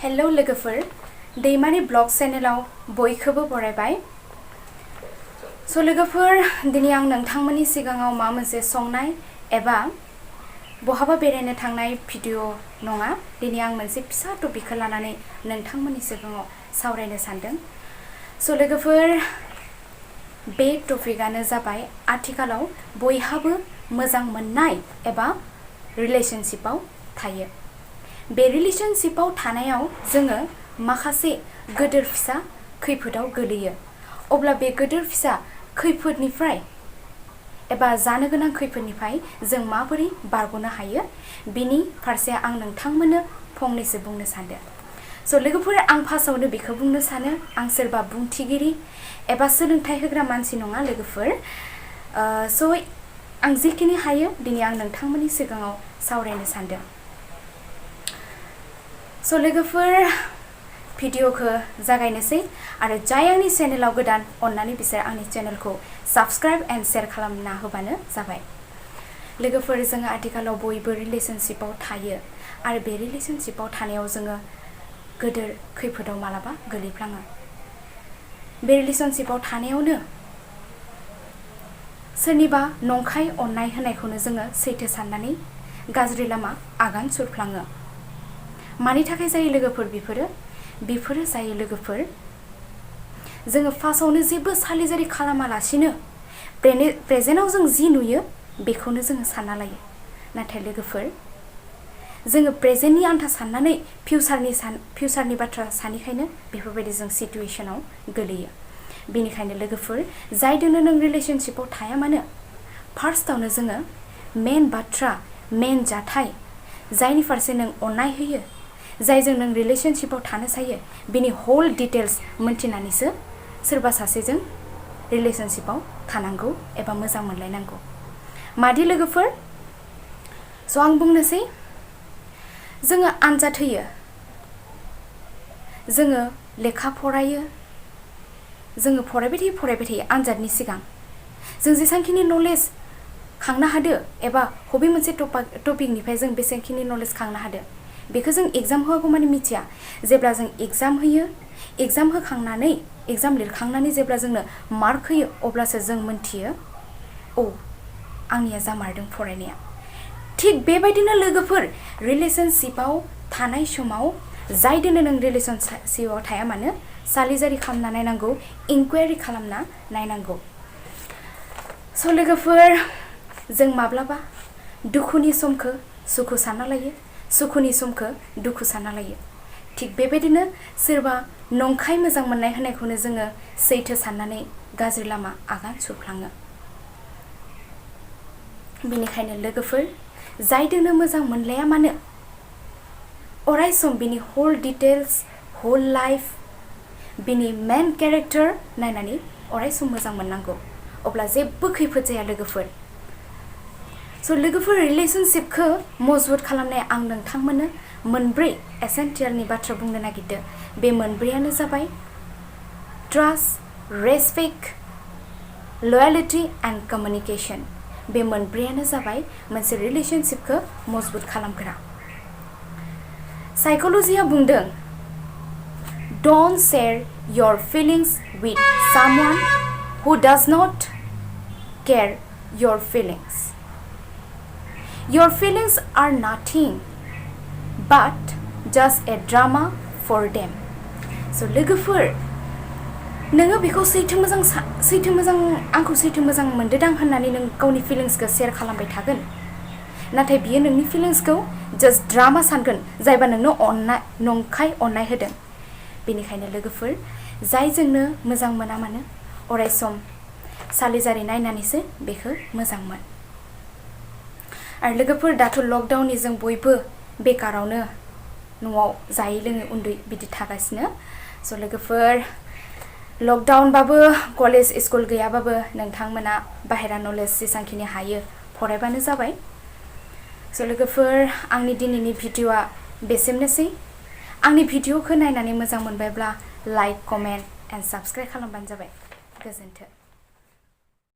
Hello लोगोफोर दैमारि blog चेनेलाव बयखौबो बरायबाय। सो लोगोफोर दिनै आं नोंथांमोननि सिगाङाव मा मोनसे संनाय एबा बहाबा बेरायनो थांनाय भिडिअ नङा, दिनै आं मोनसे फिसा टपिकखौ लानानै नोंथांमोननि सिगाङाव सावरायनो सानदों। सो लोगोफोर बे टपिकआनो जाबाय आथिखालाव बयहाबो मोजां मोननाय एबा रिलेशनशिपआव थायो। बे रिलेशनशिपआव थानायाव जोङो माखासे गोदोर फिसा खैफोदाव गोलैयो। अब्ला बे गोदोर फिसा खैफोदनिफ्राय एबा जानो गोनां खैफोदनिफ्राय जों माबोरै बारग'नो हायो बिनि फारसे आं नोंथांमोननो फंनैसो बुंनो सानदों। सो लोगोफोर आं फार्स्टआवनो बेखौ बुंनो सानो, आं सोरबा बुंथिगिरि एबा सोलोंथाइ होग्रा मानसि नङा लोगोफोर। सो आं जिखिनि हायो दिनै आं नोंथांमोननि सिगाङाव सावरायनो सानदों। सो लोगोफोर भिडिअखौ जागायनोसै आरो जाय आंनि चेनेलाव गोदान अन्नानै बिसोर आंनि चेनेलखौ साबस्क्राइब एन्ड शेयार खालामना होबानो जाबाय। लोगोफोर जोङो आथिखालाव बयबो रिलेशनशिपआव थायो आरो बे रिलेशनशिपआव थानायाव जोङो गोदोर खैफोदाव मालाबा गोलैफ्लाङो। बे रिलेशनशिपआव थानायावनो सोरनिबा नंखाय अननाय होनायखौनो जोङो सैथो साननानै गाज्रि लामा आगान सुरफ्लाङो। मानि थाखाय जायो लोगोफोर बेफोरो जायो लोगोफोर जोङो फार्स्टआवनो जेबो सालिजारि खालामालासिनो प्रेजेन्टआव जों जि नुयो बेखौनो जोङो सानना लायो। नाथाय लोगोफोर जोङो प्रेजेन्टनि आन्था साननानै फिउचारनि बाथ्रा सानैखायनो बेफोरबायदि जों सिटुएशनाव गोलैयो। बेनिखायनो लोगोफोर जायजोंनो नों रिलेशनशिपआव थाया मानो फार्स्टआवनो जोङो मेन बाथ्रा मेन जाथाय जायनि फारसे नों अननाय होयो, जायजों नों रिलेशनशिपआव थानो सायो बिनि होल डिटेल्स मोनथिनानैसो सोरबा सासेजों रिलेशनशिपआव थानांगौ एबा मोजां मोनलायनांगौ। मादि लोगोफोर स' आं बुंनोसै, जोङो आनजाद होयो, जोङो लेखा फरायो, जोङो फरायबाय थायो आनजादनि सिगां जों जेसांखिनि नलेज खांनो हादो एबा बबे मोनसे टपिकनिफ्राय जों बेसेबांखिनि नलेज खांनो हादो बेखौ जों एग्जाम होआगौ माने मिथिया। जेब्ला जों एग्जाम होयो, एग्जाम होखांनानै एग्जाम लिरखांनानै जेब्ला जोंनो मार्क होयो अब्लासो जों मोनथियो औ आंनिया जामारदों फरायनाया। थिग बेबायदिनो लोगोफोर रिलेशनशिपआव थानाय समाव जायजोंनो नों रिलेशनशिपआव थाया मानो सालिजारि खालामना नायनांगौ, इनकुवारि खालामना नायनांगौ। स' लोगोफोर जों माब्लाबा दुखुनि समखौ सुखु सानना लायो, सुखुनि समखौ दुखु सानना लायो। थिग बेबायदिनो सोरबा नंखाय मोजां मोननाय होनायखौनो जोङो सैथो साननानै गाज्रि लामा आगान सुरफ्लाङो। बेनिखायनो लोगोफोर जायजोंनो मोजां मोनलाया मानो अराय सम बिनि होल डिटेल्स होल लाइफ बिनि मेन केरेक्टार नायनानै अराय सम मोजां मोननांगौ। अब्ला जेबो खैफोद जाया लोगोफोर। स' लोगोफोर रिलेशनशिपखौ मजबुत खालामनाय आं नोंथांमोननो मोनब्रै एसेन्शियेलनि बाथ्रा बुंनो नागिरदों। बे मोनब्रैयानो जाबाय trust, respect, loyalty and communication. बे मोनब्रैयानो जाबाय मोनसे रिलेशनशिपखौ मजबुत खालामग्रा। साइकोलजिया बुंदों don't share your feelings with someone who does not care your feelings. Your feelings are nothing but just a drama for them. So लोगोफोर नोङो बेखौ सैथो मोजां आंखौ सैथो मोजां मोनदोदां होननानै नों गावनि फिलिंसखौ शेयार खालामबाय थागोन, नाथाय बियो नोंनि फिलिंसखौ जास्ट ड्रामा सानगोन जायबा नोंनो नंखाय अननाय होदों। बेनिखायनो लोगोफोर जायजोंनो मोजां मोना मानो अराय सम सालिजारि नायनानैसो बेखौ मोजां मोन। आरो लोगोफोर दाथ' लकडाउननि जों बयबो बेकारावनो न'आव जायै लोङै उन्दै बिदि थागासिनो। स' लोगोफोर लकडाउनबाबो कलेज स्कुल गैयाबाबो नोंथांमोना बाहेरा नलेज जेसांखिनि हायो फरायबानो जाबाय। स' लोगोफोर आंनि दिनैनि भिडिअआ बेसेमनोसै। आंनि भिडिअखौ नायनानै मोजां मोनबायब्ला लाइक, कमेन्ट एन्ड साबस्क्राइब खालामबानो जाबाय। गोजोन्थों।